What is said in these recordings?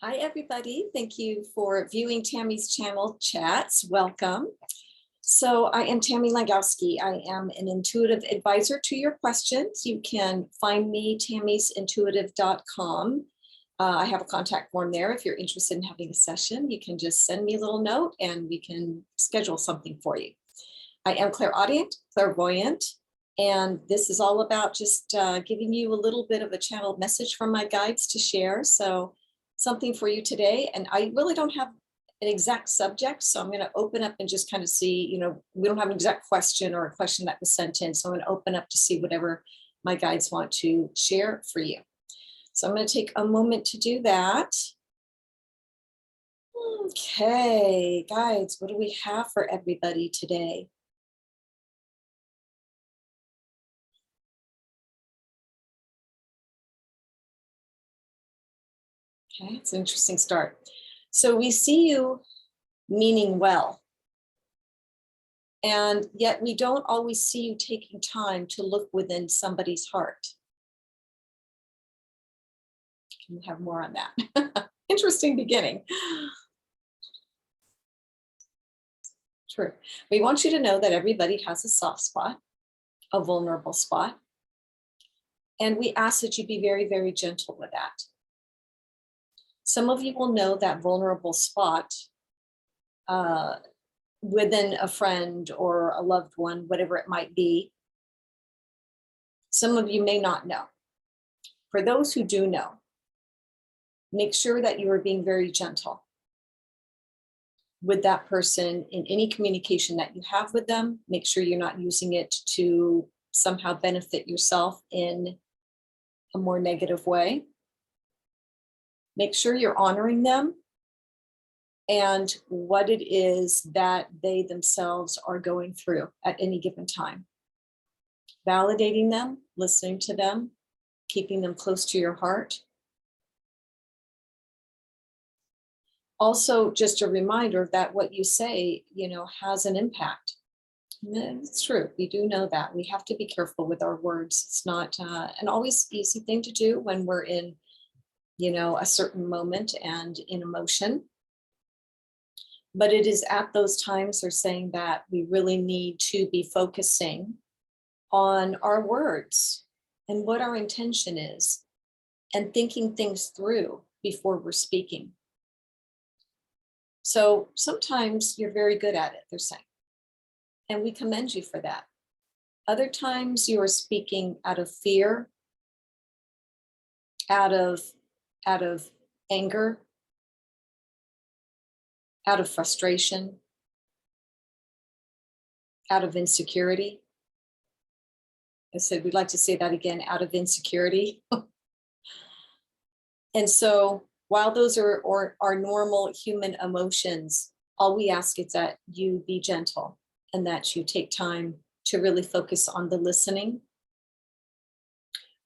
Hi, everybody. Thank you for viewing Tammy's channel chats. Welcome. So I am Tammy Langowski. I am an intuitive advisor to your questions. You can find me, tammysintuitive.com. I have a contact form there. If you're interested in having a session, you can just send me a little note and we can schedule something for you. I am clairaudient, clairvoyant, and this is all about just giving you a little bit of a channeled message from my guides to share. So something for you today. And I really don't have an exact subject. So I'm going to open up and just kind of see, we don't have an exact question or a question that was sent in. So I'm going to open up to see whatever my guides want to share for you. So I'm going to take a moment to do that. Okay, guides, what do we have for everybody today? Okay, it's an interesting start. So we see you meaning well, and yet we don't always see you taking time to look within somebody's heart. Can you have more on that? Interesting beginning. True. We want you to know that everybody has a soft spot, a vulnerable spot, and we ask that you be very, very gentle with that. Some of you will know that vulnerable spot within a friend or a loved one, whatever it might be. Some of you may not know. For those who do know, make sure that you are being very gentle with that person in any communication that you have with them. Make sure you're not using it to somehow benefit yourself in a more negative way. Make sure you're honoring them and what it is that they themselves are going through at any given time. Validating them, listening to them, keeping them close to your heart. Also, just a reminder that what you say, has an impact. And it's true. We do know that. We have to be careful with our words. It's not an always easy thing to do when we're in, a certain moment and in emotion. But it is at those times they're saying that we really need to be focusing on our words and what our intention is and thinking things through before we're speaking. So sometimes you're very good at it, they're saying, and we commend you for that. Other times you are speaking out of fear, out of anger, out of frustration, out of insecurity. I said, we'd like to say that again, out of insecurity. And so while those are normal human emotions, all we ask is that you be gentle and that you take time to really focus on the listening.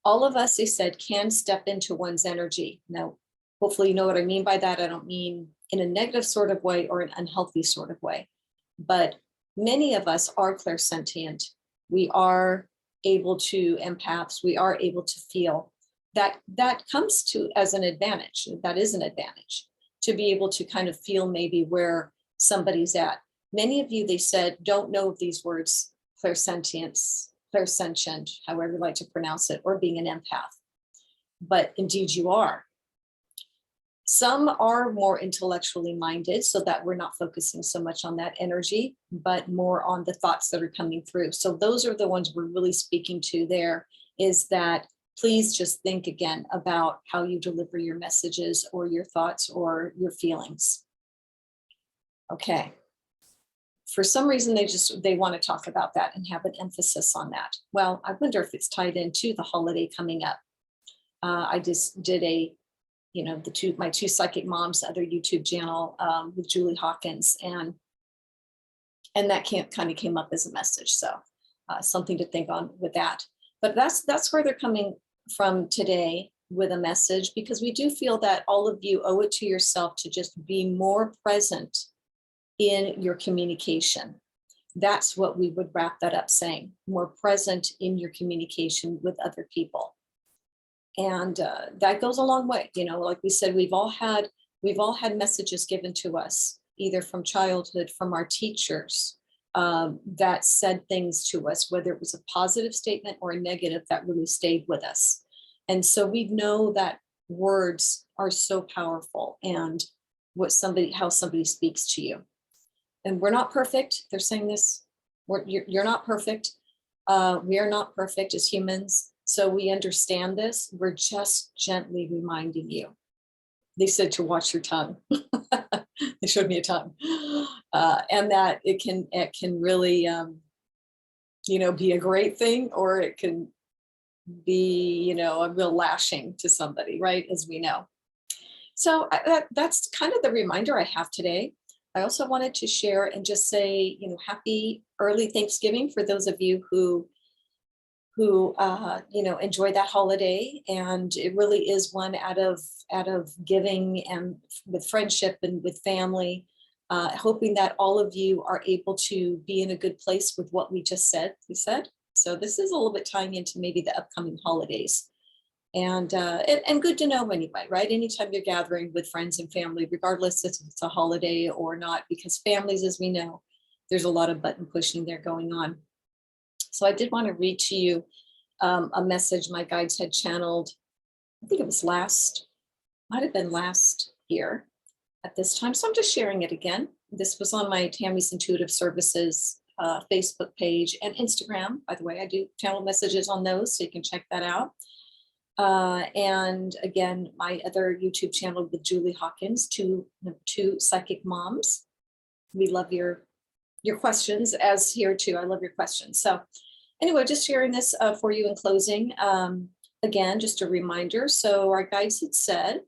All of us, they said, can step into one's energy. Now, hopefully you know what I mean by that. I don't mean in a negative sort of way or an unhealthy sort of way, but many of us are clairsentient. We are able to empaths. We are able to feel. That comes to as an advantage. That is an advantage to be able to kind of feel maybe where somebody's at. Many of you, they said, don't know of these words, clairsentience, clairsentient, however you like to pronounce it, or being an empath. But indeed you are. Some are more intellectually minded so that we're not focusing so much on that energy, but more on the thoughts that are coming through. So those are the ones we're really speaking to there, is that please just think again about how you deliver your messages or your thoughts or your feelings. Okay. For some reason, they want to talk about that and have an emphasis on that. Well, I wonder if it's tied into the holiday coming up. I just did my two psychic moms, other YouTube channel with Julie Hawkins, and that kind of came up as a message. So something to think on with that. But that's where they're coming from today with a message, because we do feel that all of you owe it to yourself to just be more present in your communication. That's what we would wrap that up saying, more present in your communication with other people. And that goes a long way. Like we said, we've all had We've all had messages given to us, either from childhood, from our teachers, that said things to us, whether it was a positive statement or a negative that really stayed with us. And so we know that words are so powerful, and how somebody speaks to you. And we're not perfect. They're saying this. You're not perfect. We are not perfect as humans. So we understand this. We're just gently reminding you. They said to watch your tongue. They showed me a tongue, and that it can really, be a great thing, or it can be, a real lashing to somebody, right? As we know. So that's kind of the reminder I have today. I also wanted to share and just say, happy early Thanksgiving for those of you who enjoy that holiday. And it really is one out of giving and with friendship and with family, hoping that all of you are able to be in a good place with what we said. So this is a little bit tying into maybe the upcoming holidays. And good to know anyway, right? Anytime you're gathering with friends and family, regardless if it's a holiday or not, because families, as we know, there's a lot of button pushing there going on. So I did want to read to you a message my guides had channeled. I think it was might have been last year at this time. So I'm just sharing it again. This was on my Tammy's Intuitive Services Facebook page and Instagram. By the way, I do channel messages on those, so you can check that out. And again, my other YouTube channel with Julie Hawkins, two psychic moms. We love your questions, as here too. I love your questions. So anyway, just sharing this for you in closing. Again, just a reminder. So our guides had said,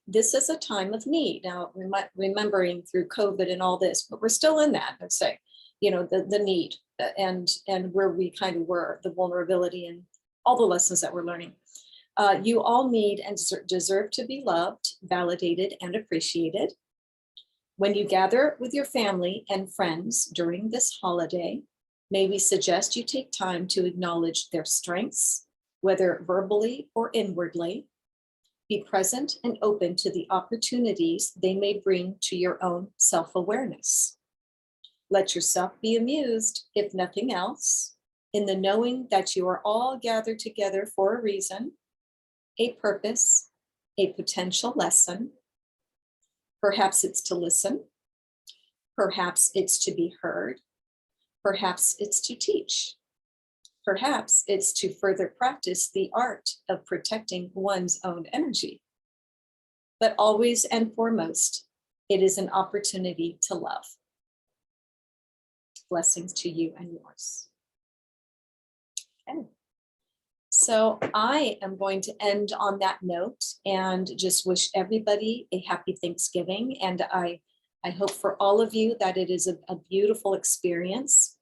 this is a time of need. Now, remembering through COVID and all this, but we're still in that, I'd say, the need and where we kind of were, the vulnerability and all the lessons that we're learning. You all need and deserve to be loved, validated, and appreciated. When you gather with your family and friends during this holiday, may we suggest you take time to acknowledge their strengths, whether verbally or inwardly. Be present and open to the opportunities they may bring to your own self-awareness. Let yourself be amused, if nothing else, in the knowing that you are all gathered together for a reason, a purpose, a potential lesson. Perhaps it's to listen. Perhaps it's to be heard. Perhaps it's to teach. Perhaps it's to further practice the art of protecting one's own energy. But always and foremost, it is an opportunity to love. Blessings to you and yours. Okay. So I am going to end on that note and just wish everybody a happy Thanksgiving. And I hope for all of you that it is a beautiful experience.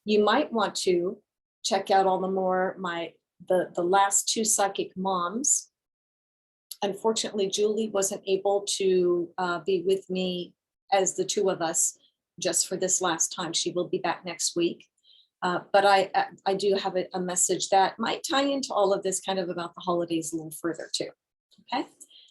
You might want to check out all the more the last two psychic moms. Unfortunately, Julie wasn't able to be with me as the two of us just for this last time. She will be back next week. But I do have a message that might tie into all of this kind of about the holidays a little further too. Okay,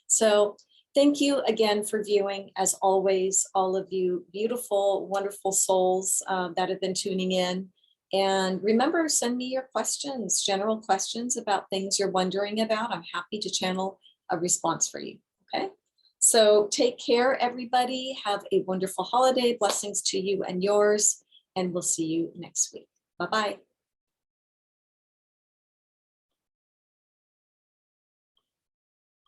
so thank you again for viewing. As always, all of you beautiful, wonderful souls that have been tuning in. And remember, send me your questions, general questions about things you're wondering about. I'm happy to channel a response for you. Okay, so take care, everybody. Have a wonderful holiday. Blessings to you and yours. And we'll see you next week. Bye-bye.